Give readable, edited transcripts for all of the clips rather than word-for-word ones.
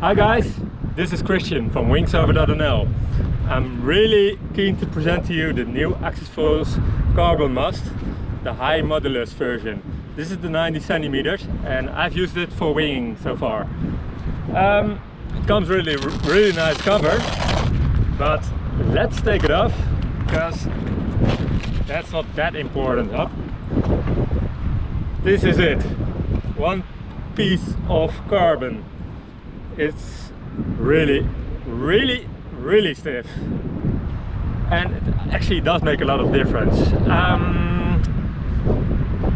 Hi guys, this is Christian from wingsurfer.nl. I'm really keen to present to you the new FOILS carbon mast, the high modulus version. This is the 90 centimeters and I've used it for winging so far. It comes really nice cover, but let's take it off because that's not that important. This is it, one piece of carbon. It's really stiff, and it actually does make a lot of difference.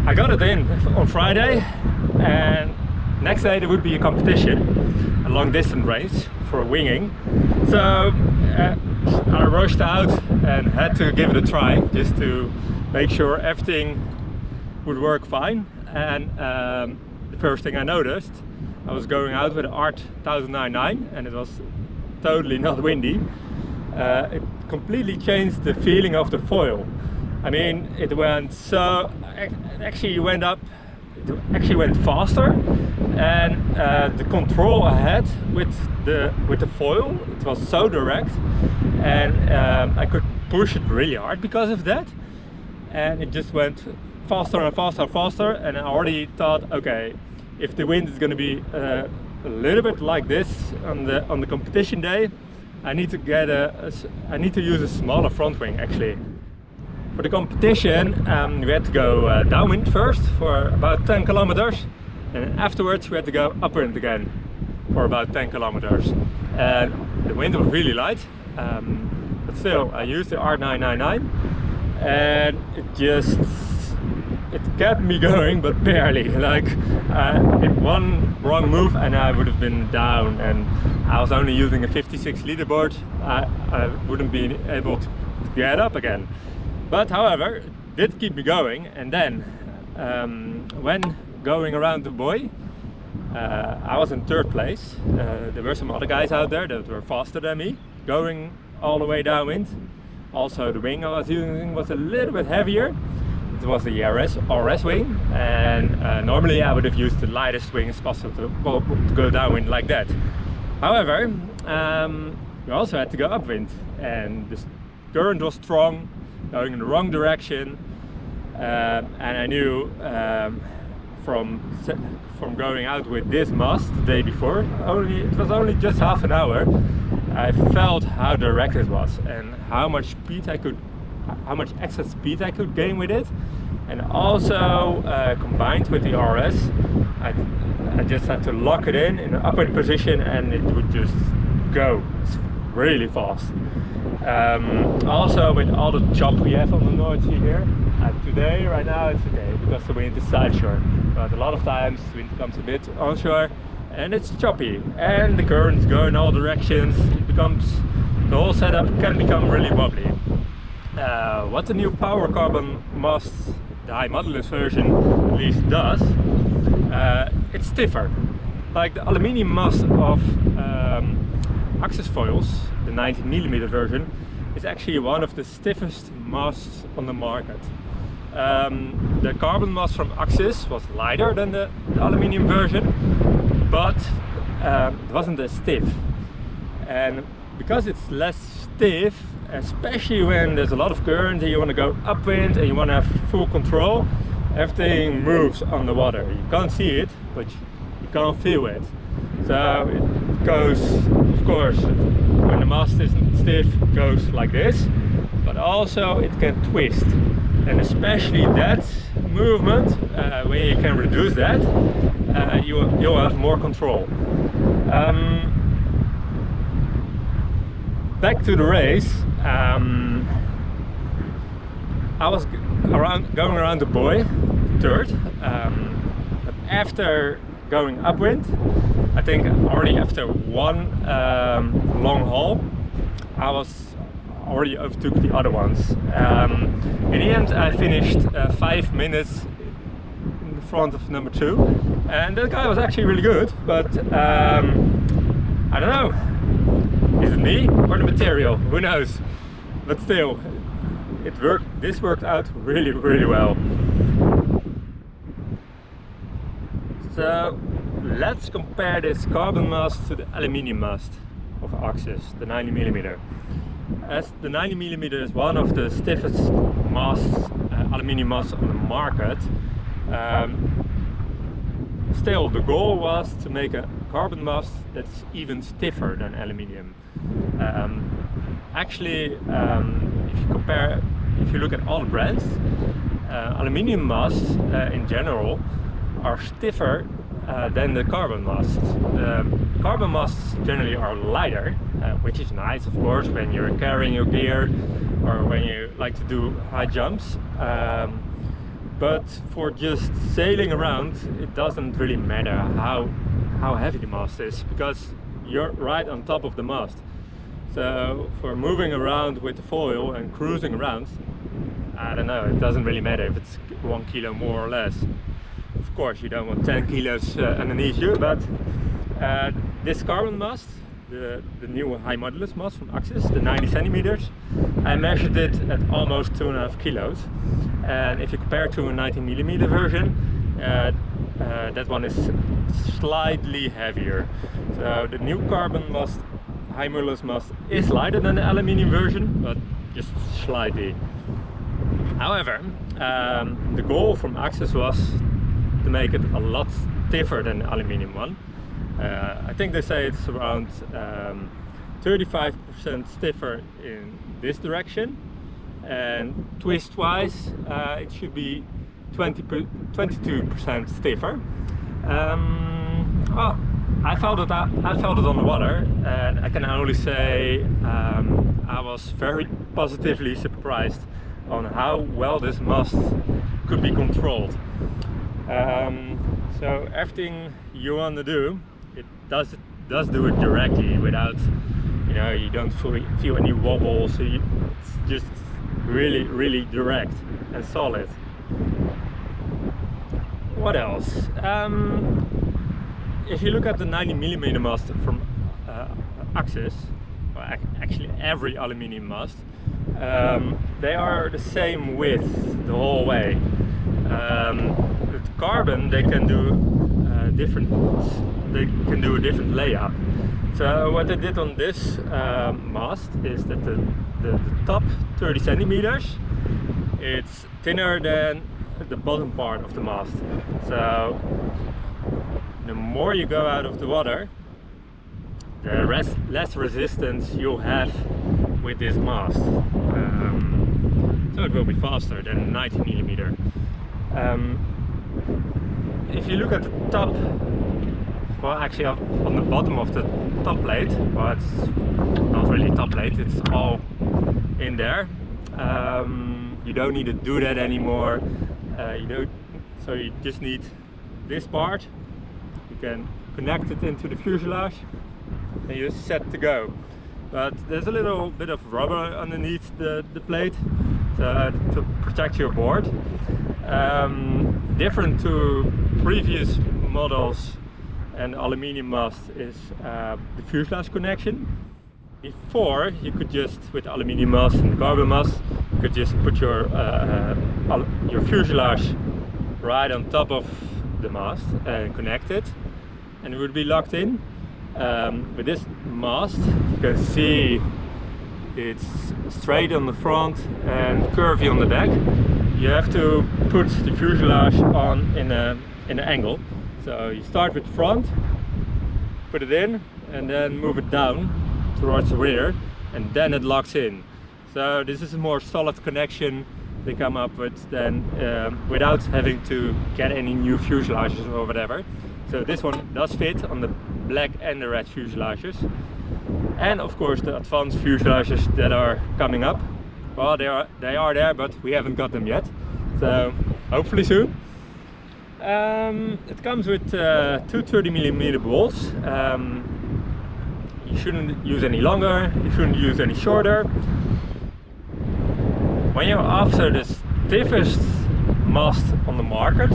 I got it in on Friday, and next day there would be a competition, a long distance race for winging. So I rushed out and had to give it a try just to make sure everything would work fine. And the first thing I noticed, I was going out with an Art 1099 and it was totally not windy. It completely changed the feeling of the foil. I mean, it went so, it actually went faster, and the control I had with the foil, it was so direct, and I could push it really hard because of that, and it just went faster and faster, and I already thought, okay, if the wind is going to be a little bit like this on the competition day, I need to use a smaller front wing actually. For the competition, we had to go downwind first for about 10 kilometers, and afterwards we had to go upwind again for about 10 kilometers. And the wind was really light, but still I used the Art 999, and it kept me going, but barely. Like in one wrong move and I would have been down, and I was only using a 56 liter board. I wouldn't be able to get up again. But however, it did keep me going. And then when going around the buoy, I was in third place. There were some other guys out there that were faster than me, going all the way downwind. Also the wing I was using was a little bit heavier. It was the RS Wing, and normally I would have used the lightest wing as possible to go downwind like that. However, we also had to go upwind, and the current was strong, going in the wrong direction, and I knew from going out with this mast the day before, it was only just half an hour, I felt how direct it was and how much extra speed I could gain with it. And also combined with the RS, I just had to lock it in an upwind position and it would just go really fast. Also with all the chop we have on the North Sea here, right now it's okay because the wind is side shore, but a lot of times the wind comes a bit onshore and it's choppy and the currents go in all directions. The whole setup can become really wobbly. What the new power carbon mast, the high modulus version, at least does, it's stiffer. Like the aluminium mast of FOILS, the 90mm version, is actually one of the stiffest masts on the market. The carbon mast from Axis was lighter than the aluminium version, but it wasn't as stiff. And because it's less stiff, especially when there's a lot of current and you want to go upwind and you want to have full control, everything moves on the water. You can't see it, but you can't feel it. So it goes, of course, when the mast isn't stiff, it goes like this, but also it can twist. And especially that movement, when you can reduce that, you'll have more control. Back to the race, I was going around the buoy, third, but after going upwind, I think already after one long haul, I already overtook the other ones. In the end I finished 5 minutes in the front of number 2, and that guy was actually really good, but I don't know. Is it me or the material? Who knows? But still, it worked. This worked out really well. So let's compare this carbon mast to the aluminium mast of Axis, the 90mm. As the 90mm is one of the stiffest masts, aluminium masts on the market, still the goal was to make a carbon mast that's even stiffer than aluminium. Actually, if you look at all the brands, aluminium masts in general are stiffer than the carbon masts. The carbon masts generally are lighter, which is nice, of course, when you're carrying your gear or when you like to do high jumps. But for just sailing around, it doesn't really matter how heavy the mast is, because you're right on top of the mast. So for moving around with the foil and cruising around, I don't know, it doesn't really matter if it's 1 kilo more or less. Of course, you don't want 10 kilos underneath you, but this carbon mast, the new high modulus mast from Axis, the 90cm, I measured it at almost 2.5 kilos. And if you compare it to a 90mm version, that one is slightly heavier. So the new carbon mast, high modulus mast, is lighter than the aluminium version, but just slightly. However, the goal from Axis was to make it a lot stiffer than the aluminium one. I think they say it's around 35% stiffer in this direction, and twist-wise it should be 22% stiffer. Oh, I felt it on the water, and I can only say I was very positively surprised on how well this mast could be controlled. So everything you want to do, it does do it directly without, you know, you don't feel any wobbles. So it's just really direct and solid. What else? If you look at the 90mm mast from Axis, well, actually every aluminium mast, they are the same width the whole way. With carbon, they can do a different layup. So what they did on this mast is that the top 30 centimeters, it's thinner than the bottom part of the mast. So the more you go out of the water, the less resistance you'll have with this mast. So it will be faster than 90mm. If you look at the top, well, actually on the bottom of the top plate, well, it's not really top plate, it's all in there. You don't need to do that anymore. So you just need this part. You can connect it into the fuselage and you're set to go. But there's a little bit of rubber underneath the plate to protect your board. Different to previous models and aluminium mast is the fuselage connection. Before, you could just, with aluminium mast and carbon mast, you could just put your fuselage right on top of the mast and connect it, and it would be locked in. With this mast, you can see it's straight on the front and curvy on the back. You have to put the fuselage on in an angle. So you start with the front, put it in, and then move it down towards the rear, and then it locks in. So this is a more solid connection they come up with than without having to get any new fuselages or whatever. So this one does fit on the black and the red fuselages, and of course the advanced fuselages that are coming up. Well, they are there, but we haven't got them yet. So hopefully soon. It comes with two 30mm bolts. You shouldn't use any longer, you shouldn't use any shorter. When you're after the stiffest mast on the market,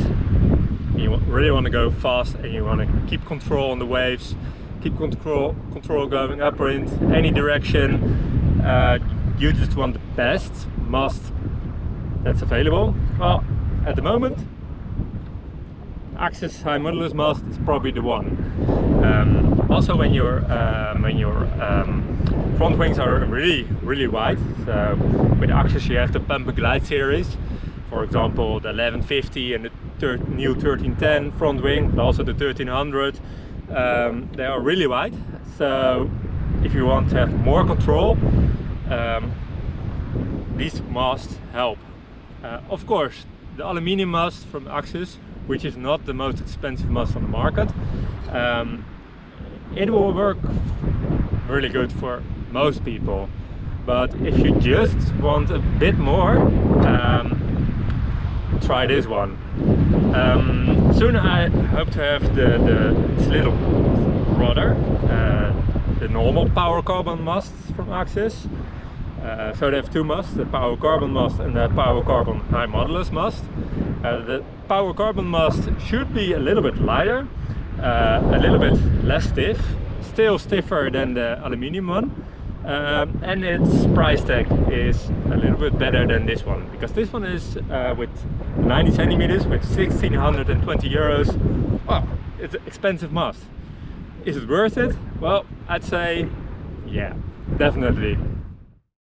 you really want to go fast and you want to keep control on the waves, keep control going up or in any direction. You just want the best mast that's available. Well, at the moment Axis high modulus mast is probably the one. Also when your front wings are really wide, so with Axis you have the pump and glide series, for example the 1150 and the new 1310 front wing, but also the 1300. They are really wide, so if you want to have more control, these masts help. Of course, the aluminium mast from Axis, which is not the most expensive mast on the market, it will work really good for most people. But if you just want a bit more, try this one. Soon I hope to have its little brother, the normal power carbon masts from Axis. So they have two masts, the power carbon mast and the power carbon high modulus mast. The power carbon mast should be a little bit lighter, a little bit less stiff, still stiffer than the aluminium one, and its price tag is a little bit better than this one, because this one is with 90 centimeters with 1620 euros. Well, it's an expensive mast. Is it worth it? Well, I'd say yeah, definitely.